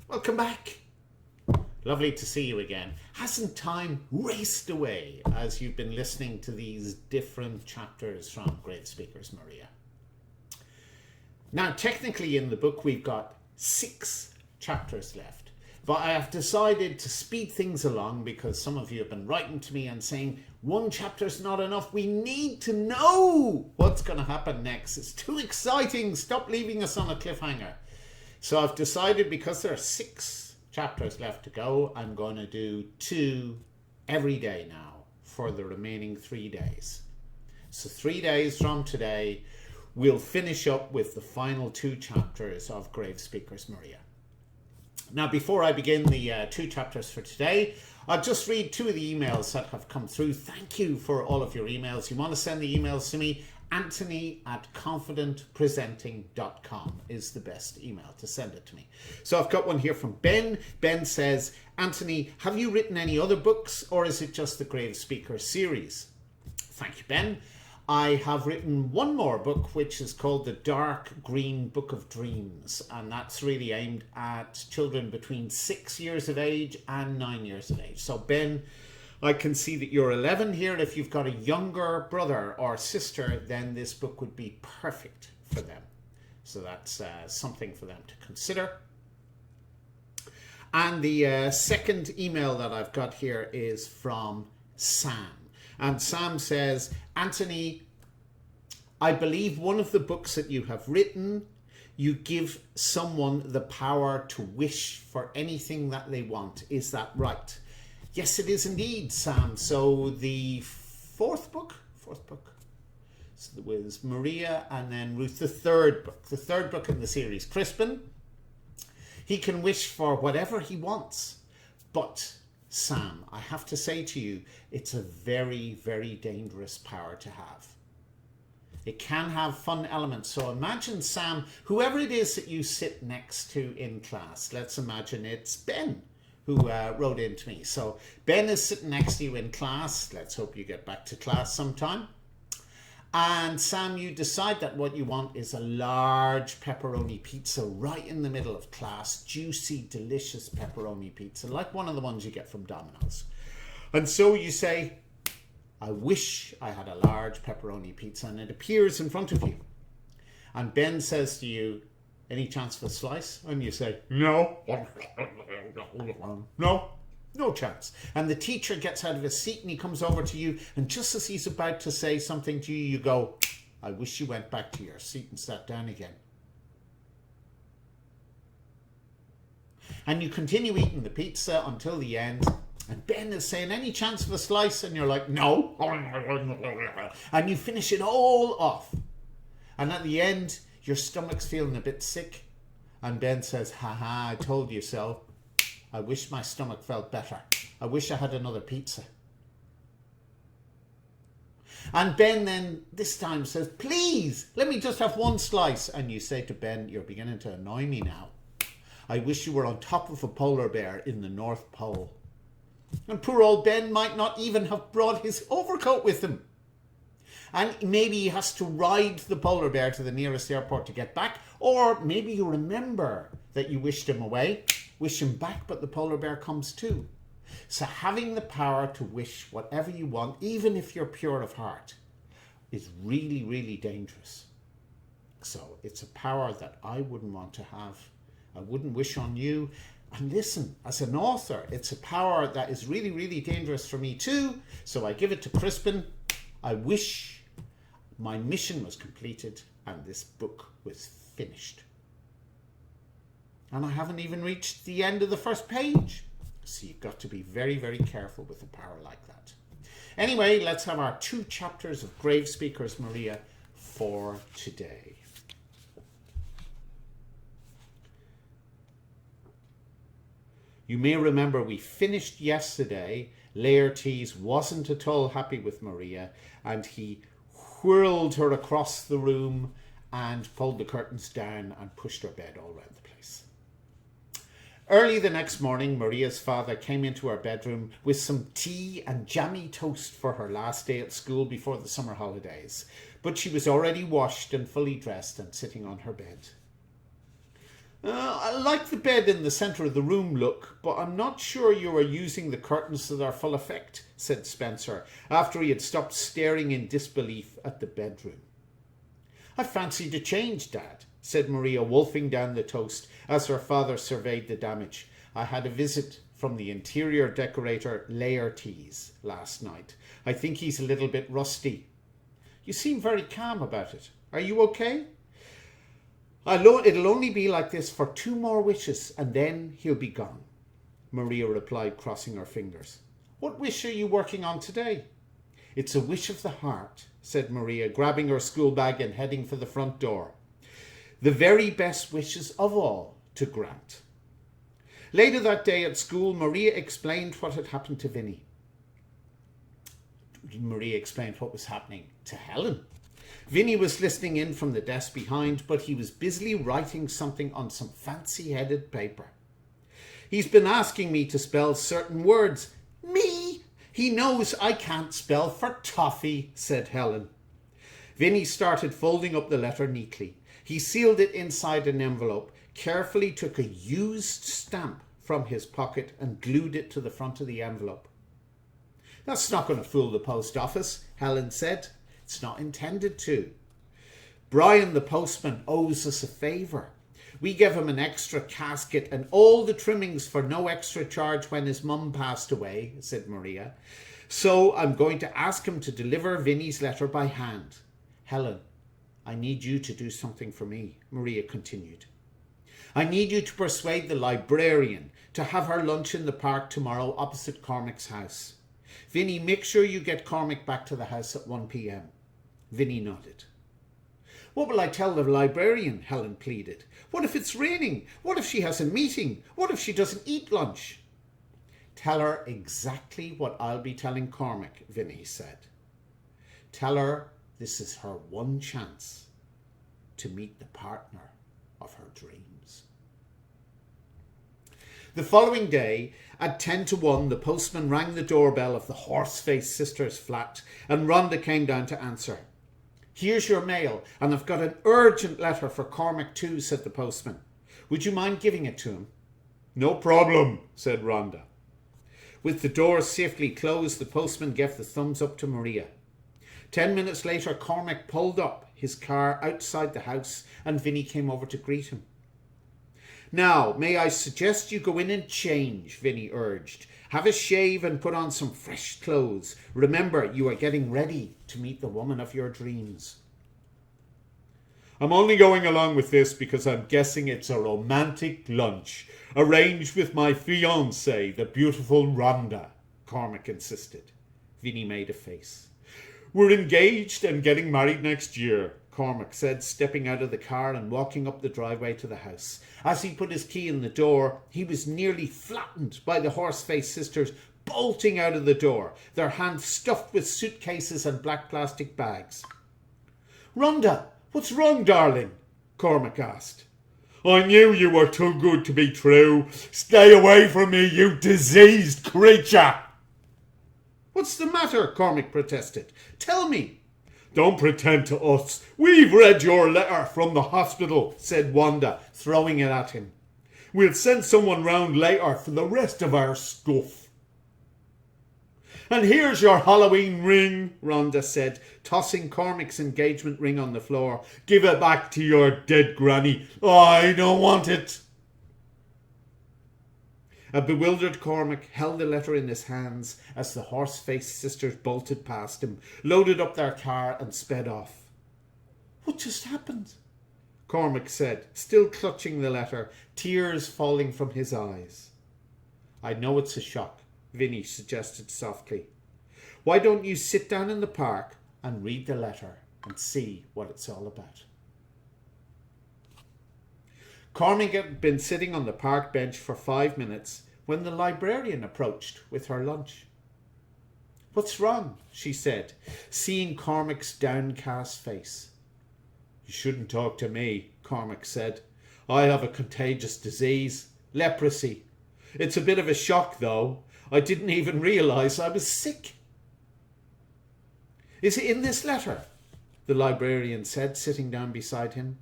Welcome back. Lovely to see you again. Hasn't time raced away as you've been listening to these different chapters from Gravespeakers, Maria? Now, technically in the book we've got 6 chapters left, but I have decided to speed things along because some of you have been writing to me and saying 1 chapter's not enough. We need to know what's going to happen next. It's too exciting. Stop leaving us on a cliffhanger. So I've decided, because there are 6 chapters left to go, I'm going to do 2 every day now for the remaining 3 days. So 3 days from today, we'll finish up with the final 2 chapters of Gravespeakers, Maria. Now, before I begin the 2 chapters for today, I'll just read 2 of the emails that have come through. Thank you for all of your emails. You want to send the emails to me? Anthony@confidentpresenting.com is the best email to send it to me. So I've got one here from Ben. Ben says, Anthony, have you written any other books, or is it just the Gravespeakers series? Thank you, Ben. I have written one more book, which is called The Dark Green Book of Dreams, and that's really aimed at children between 6 years of age and 9 years of age. So Ben, I can see that you're 11 here. If you've got a younger brother or sister, then this book would be perfect for them. So that's something for them to consider. And the second email that I've got here is from Sam. And Sam says, Anthony, I believe one of the books that you have written, you give someone the power to wish for anything that they want. Is that right? Yes, it is indeed, Sam. So the fourth book so there was Maria and then Ruth, the third book in the series, Crispin. He can wish for whatever he wants. But Sam, I have to say to you, it's a very, very dangerous power to have. It can have fun elements. So imagine, Sam, whoever it is that you sit next to in class, let's imagine it's Ben, who wrote in to me. So Ben is sitting next to you in class. Let's hope you get back to class sometime. And Sam, you decide that what you want is a large pepperoni pizza right in the middle of class. Juicy, delicious pepperoni pizza, like one of the ones you get from Domino's. And so you say, I wish I had a large pepperoni pizza, and it appears in front of you. And Ben says to you, any chance for a slice? And you say, no. No chance. And the teacher gets out of his seat and he comes over to you, and just as he's about to say something to you, you go, I wish you went back to your seat and sat down again. And you continue eating the pizza until the end, and Ben is saying, any chance for a slice? And you're like, no. And you finish it all off. And at the end, your stomach's feeling a bit sick. And Ben says, haha, I told you so. I wish my stomach felt better. I wish I had another pizza. And Ben then this time says, please, let me just have one slice. And you say to Ben, you're beginning to annoy me now. I wish you were on top of a polar bear in the North Pole. And poor old Ben might not even have brought his overcoat with him. And maybe he has to ride the polar bear to the nearest airport to get back. Or maybe you remember that you wished him away, wish him back, but the polar bear comes too. So having the power to wish whatever you want, even if you're pure of heart, is really, really dangerous. So it's a power that I wouldn't want to have. I wouldn't wish on you. And listen, as an author, it's a power that is really, really dangerous for me too. So I give it to Crispin. I wish my mission was completed and this book was finished. And I haven't even reached the end of the first page. So you've got to be very, very careful with a power like that. Anyway, let's have our 2 chapters of Gravespeakers, Maria, for today. You may remember we finished yesterday. Laertes wasn't at all happy with Maria, and he whirled her across the room and pulled the curtains down and pushed her bed all around the place. Early the next morning, Maria's father came into her bedroom with some tea and jammy toast for her last day at school before the summer holidays, but she was already washed and fully dressed and sitting on her bed. I like the bed in the centre of the room look, but I'm not sure you are using the curtains to their full effect, said Spencer, after he had stopped staring in disbelief at the bedroom. I fancied a change, Dad, said Maria, wolfing down the toast as her father surveyed the damage. I had a visit from the interior decorator Laertes last night. I think he's a little bit rusty. You seem very calm about it. Are you okay? It'll only be like this for 2 more wishes, and then he'll be gone, Maria replied, crossing her fingers. What wish are you working on today? It's a wish of the heart, said Maria, grabbing her school bag and heading for the front door. The very best wishes of all to grant. Later that day at school, Maria explained what had happened to Vinny. Maria explained what was happening to Helen. Vinny was listening in from the desk behind, but he was busily writing something on some fancy-headed paper. He's been asking me to spell certain words. Me? He knows I can't spell for toffee, said Helen. Vinny started folding up the letter neatly. He sealed it inside an envelope, carefully took a used stamp from his pocket and glued it to the front of the envelope. That's not going to fool the post office, Helen said. It's not intended to. Brian, the postman, owes us a favour. We gave him an extra casket and all the trimmings for no extra charge when his mum passed away, said Maria. So I'm going to ask him to deliver Vinny's letter by hand. Helen, I need you to do something for me, Maria continued. I need you to persuade the librarian to have her lunch in the park tomorrow opposite Cormac's house. Vinny, make sure you get Cormac back to the house at 1 p.m. Vinny nodded. What will I tell the librarian? Helen pleaded. What if it's raining? What if she has a meeting? What if she doesn't eat lunch? Tell her exactly what I'll be telling Cormac, Vinny said. Tell her this is her one chance to meet the partner of her dreams. The following day, at 10 to 1, the postman rang the doorbell of the Horse-Faced Sisters' flat, and Rhonda came down to answer. Here's your mail, and I've got an urgent letter for Cormac too, said the postman. Would you mind giving it to him? No problem, said Rhonda. With the door safely closed, the postman gave the thumbs up to Maria. 10 minutes later, Cormac pulled up his car outside the house, and Vinny came over to greet him. Now, may I suggest you go in and change, Vinny urged. Have a shave and put on some fresh clothes. Remember, you are getting ready to meet the woman of your dreams. I'm only going along with this because I'm guessing it's a romantic lunch, arranged with my fiancée, the beautiful Rhonda, Cormac insisted. Vinny made a face. We're engaged and getting married next year, Cormac said, stepping out of the car and walking up the driveway to the house. As he put his key in the door, he was nearly flattened by the Horse-Faced Sisters bolting out of the door, their hands stuffed with suitcases and black plastic bags. Rhonda, what's wrong, darling? Cormac asked. I knew you were too good to be true. Stay away from me, you diseased creature. What's the matter? Cormac protested. Tell me. Don't pretend to us. We've read your letter from the hospital, said Wanda, throwing it at him. We'll send someone round later for the rest of our stuff. And here's your Halloween ring, Rhonda said, tossing Cormac's engagement ring on the floor. Give it back to your dead granny. I don't want it. A bewildered Cormac held the letter in his hands as the Horse-Faced Sisters bolted past him, loaded up their car and sped off. What just happened? Cormac said, still clutching the letter, tears falling from his eyes. I know it's a shock, Vinny suggested softly. Why don't you sit down in the park and read the letter and see what it's all about? Cormac had been sitting on the park bench for 5 minutes when the librarian approached with her lunch. What's wrong? She said, seeing Cormac's downcast face. You shouldn't talk to me, Cormac said. I have a contagious disease, leprosy. It's a bit of a shock, though. I didn't even realise I was sick. Is it in this letter? The librarian said, sitting down beside him.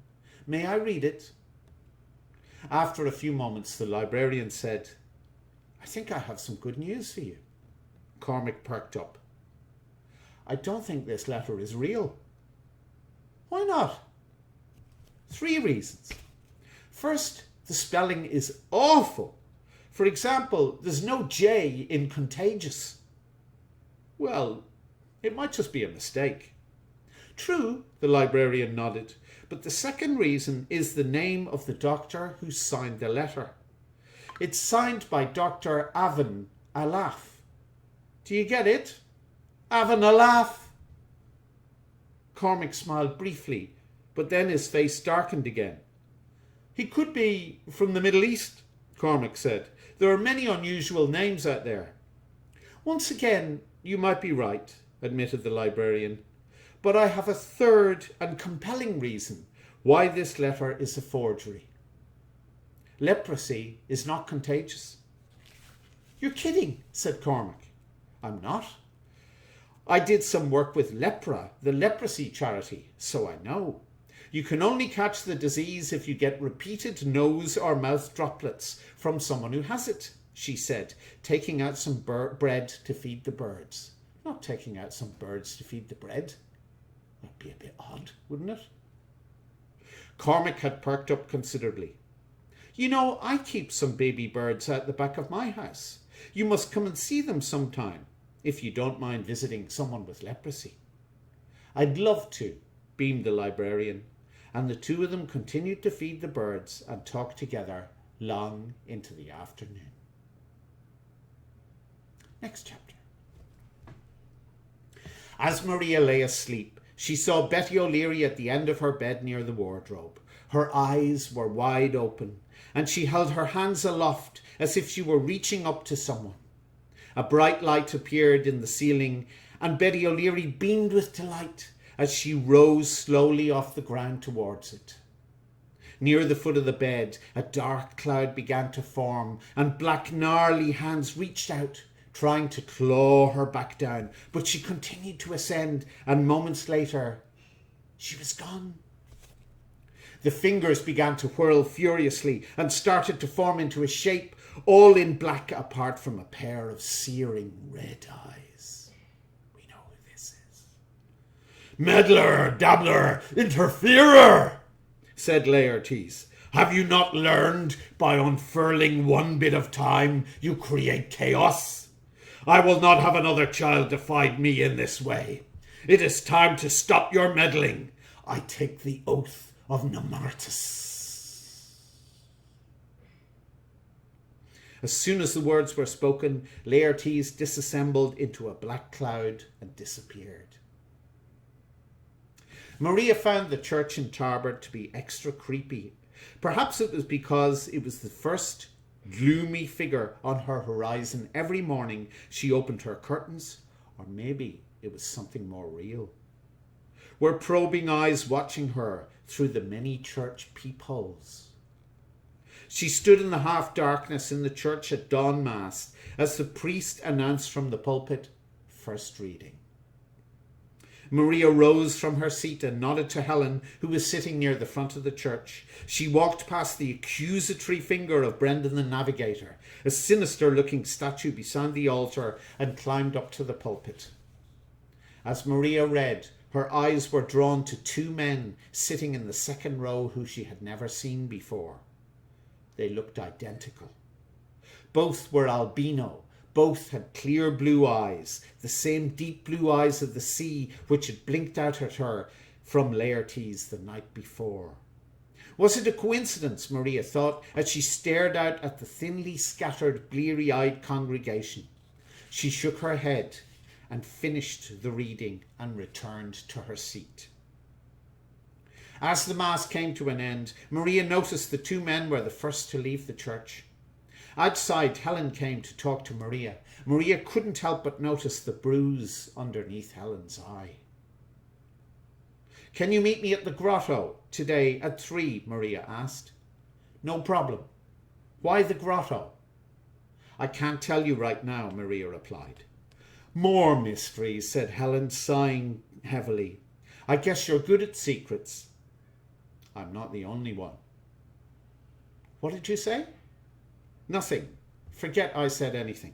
May I read it? After a few moments, the librarian said, "I think I have some good news for you." Cormac perked up. "I don't think this letter is real." "Why not?" "3 reasons. First, the spelling is awful. For example, there's no J in contagious." "Well, it might just be a mistake." "True," the librarian nodded, "but the second reason is the name of the doctor who signed the letter. It's signed by Dr. Avon Alaf. Do you get it? Avon Alaf." Cormac smiled briefly, but then his face darkened again. "He could be from the Middle East," Cormac said. "There are many unusual names out there." "Once again, you might be right," admitted the librarian. "But I have a third and compelling reason why this letter is a forgery. Leprosy is not contagious." "You're kidding," said Cormac. "I'm not. I did some work with Lepra, the leprosy charity, so I know. You can only catch the disease if you get repeated nose or mouth droplets from someone who has it," she said, taking out some bread to feed the birds. Not taking out some birds to feed the bread. That'd be a bit odd, wouldn't it? Cormac had perked up considerably. "You know, I keep some baby birds out the back of my house. You must come and see them sometime, if you don't mind visiting someone with leprosy." "I'd love to," beamed the librarian, and the two of them continued to feed the birds and talk together long into the afternoon. Next chapter. As Maria lay asleep, she saw Betty O'Leary at the end of her bed near the wardrobe. Her eyes were wide open, and she held her hands aloft as if she were reaching up to someone. A bright light appeared in the ceiling, and Betty O'Leary beamed with delight as she rose slowly off the ground towards it. Near the foot of the bed, a dark cloud began to form, and black, gnarly hands reached out, trying to claw her back down, but she continued to ascend, and moments later, she was gone. The fingers began to whirl furiously and started to form into a shape, all in black apart from a pair of searing red eyes. We know who this is. "Meddler, dabbler, interferer," said Laertes. "Have you not learned by unfurling one bit of time you create chaos? I will not have another child defy me in this way. It is time to stop your meddling. I take the oath of Nomartis." As soon as the words were spoken, Laertes disassembled into a black cloud and disappeared. Maria found the church in Tarbert to be extra creepy. Perhaps it was because it was the first gloomy figure on her horizon every morning she opened her curtains, or maybe it was something more real. Were probing eyes watching her through the many church peepholes? She stood in the half-darkness in the church at dawn mass as the priest announced from the pulpit, "First reading." Maria rose from her seat and nodded to Helen, who was sitting near the front of the church. She walked past the accusatory finger of Brendan the Navigator, a sinister-looking statue beside the altar, and climbed up to the pulpit. As Maria read, her eyes were drawn to 2 men sitting in the second row who she had never seen before. They looked identical. Both were albino. Both had clear blue eyes, the same deep blue eyes of the sea which had blinked out at her from Laertes the night before. Was it a coincidence, Maria thought, as she stared out at the thinly scattered, bleary-eyed congregation? She shook her head and finished the reading and returned to her seat. As the Mass came to an end, Maria noticed the 2 men were the first to leave the church. Outside, Helen came to talk to Maria. Maria couldn't help but notice the bruise underneath Helen's eye. "Can you meet me at the grotto today at 3? Maria asked. "No problem. Why the grotto?" "I can't tell you right now," Maria replied. "More mysteries," said Helen, sighing heavily. "I guess you're good at secrets." "I'm not the only one." What did you say? Nothing. Forget I said anything.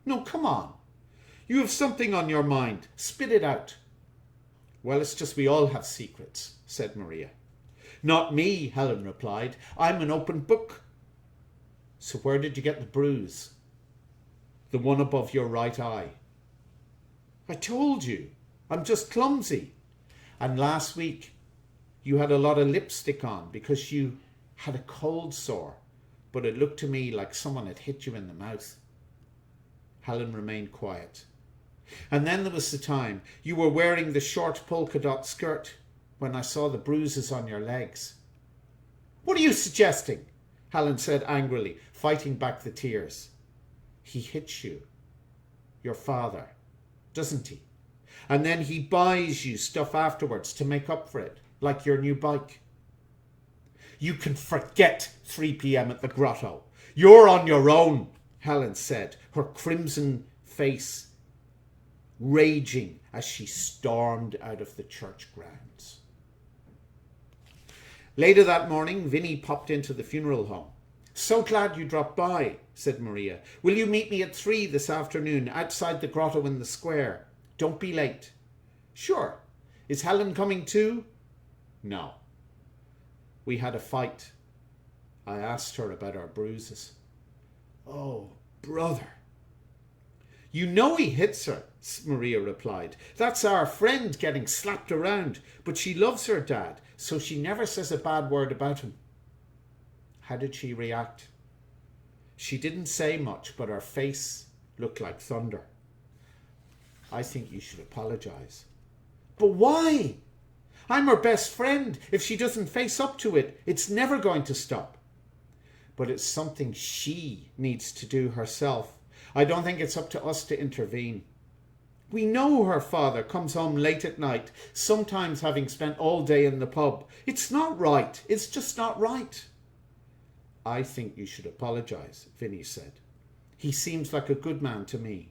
No, come on. You have something on your mind. Spit it out. Well, it's just we all have secrets, said Maria. Not me, Helen replied. I'm an open book. So where did you get the bruise? The one above your right eye. I told you. I'm just clumsy. And last week you had a lot of lipstick on because you had a cold sore, but it looked to me like someone had hit you in the mouth. Helen remained quiet. And then there was the time you were wearing the short polka dot skirt when I saw the bruises on your legs. What are you suggesting? Helen said angrily, fighting back the tears. He hits you, your father, doesn't he? And then he buys you stuff afterwards to make up for it, like your new bike. You can forget 3 p.m. at the grotto. You're on your own, Helen said, her crimson face raging as she stormed out of the church grounds. Later that morning, Vinny popped into the funeral home. So glad you dropped by, said Maria. Will you meet me at 3 this afternoon outside the grotto in the square? Don't be late. Sure. Is Helen coming too? No. We had a fight. I asked her about our bruises. Oh, brother. You know he hits her, Maria replied. That's our friend getting slapped around, but she loves her dad, so she never says a bad word about him. How did she react? She didn't say much, but her face looked like thunder. I think you should apologize. But why? I'm her best friend. If she doesn't face up to it, it's never going to stop. But it's something she needs to do herself. I don't think it's up to us to intervene. We know her father comes home late at night, sometimes having spent all day in the pub. It's not right. It's just not right. I think you should apologize, Vinny said. He seems like a good man to me.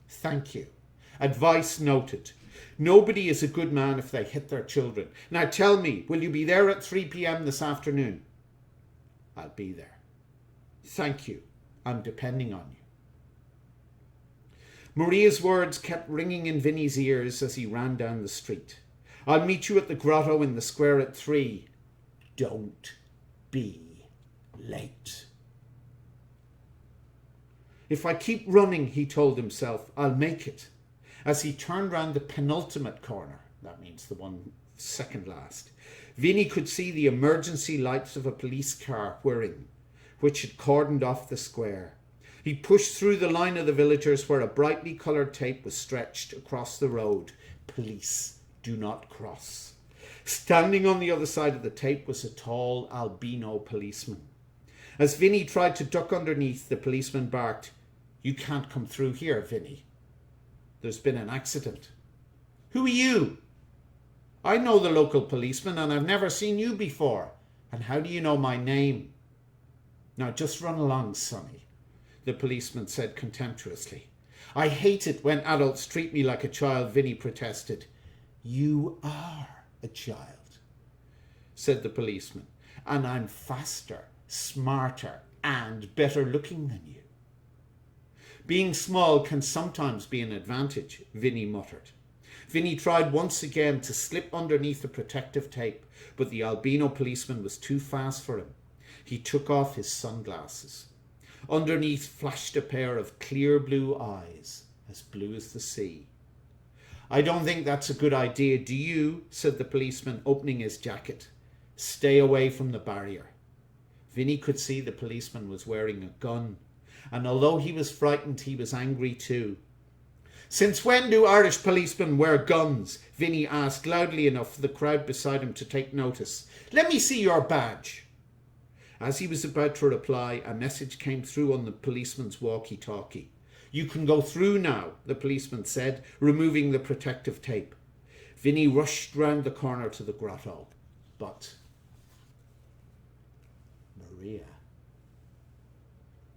Thank you. Advice noted. Nobody is a good man if they hit their children. Now tell me, will you be there at 3 p.m. this afternoon? I'll be there. Thank you. I'm depending on you. Maria's words kept ringing in Vinny's ears as he ran down the street. I'll meet you at the grotto in the square at 3. Don't be late. If I keep running, he told himself, I'll make it. As he turned round the penultimate corner, that means the one second last, Vinny could see the emergency lights of a police car whirring, which had cordoned off the square. He pushed through the line of the villagers where a brightly coloured tape was stretched across the road. Police do not cross. Standing on the other side of the tape was a tall albino policeman. As Vinny tried to duck underneath, the policeman barked, You can't come through here, Vinny. There's been an accident. Who are you? I know the local policeman and I've never seen you before. And how do you know my name? Now just run along, Sonny, the policeman said contemptuously. I hate it when adults treat me like a child, Vinny protested. You are a child, said the policeman, and I'm faster, smarter, and better looking than you. Being small can sometimes be an advantage, Vinny muttered. Vinny tried once again to slip underneath the protective tape, but the albino policeman was too fast for him. He took off his sunglasses. Underneath flashed a pair of clear blue eyes, as blue as the sea. I don't think that's a good idea, do you? Said the policeman, opening his jacket. Stay away from the barrier. Vinny could see the policeman was wearing a gun, and although he was frightened, he was angry too. Since when do Irish policemen wear guns? Vinny asked loudly enough for the crowd beside him to take notice. Let me see your badge. As he was about to reply, a message came through on the policeman's walkie-talkie. You can go through now, the policeman said, removing the protective tape. Vinny rushed round the corner to the grotto, but Maria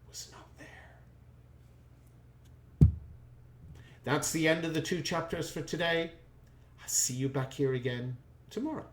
was not there. That's the end of the 2 chapters for today. I'll see you back here again tomorrow.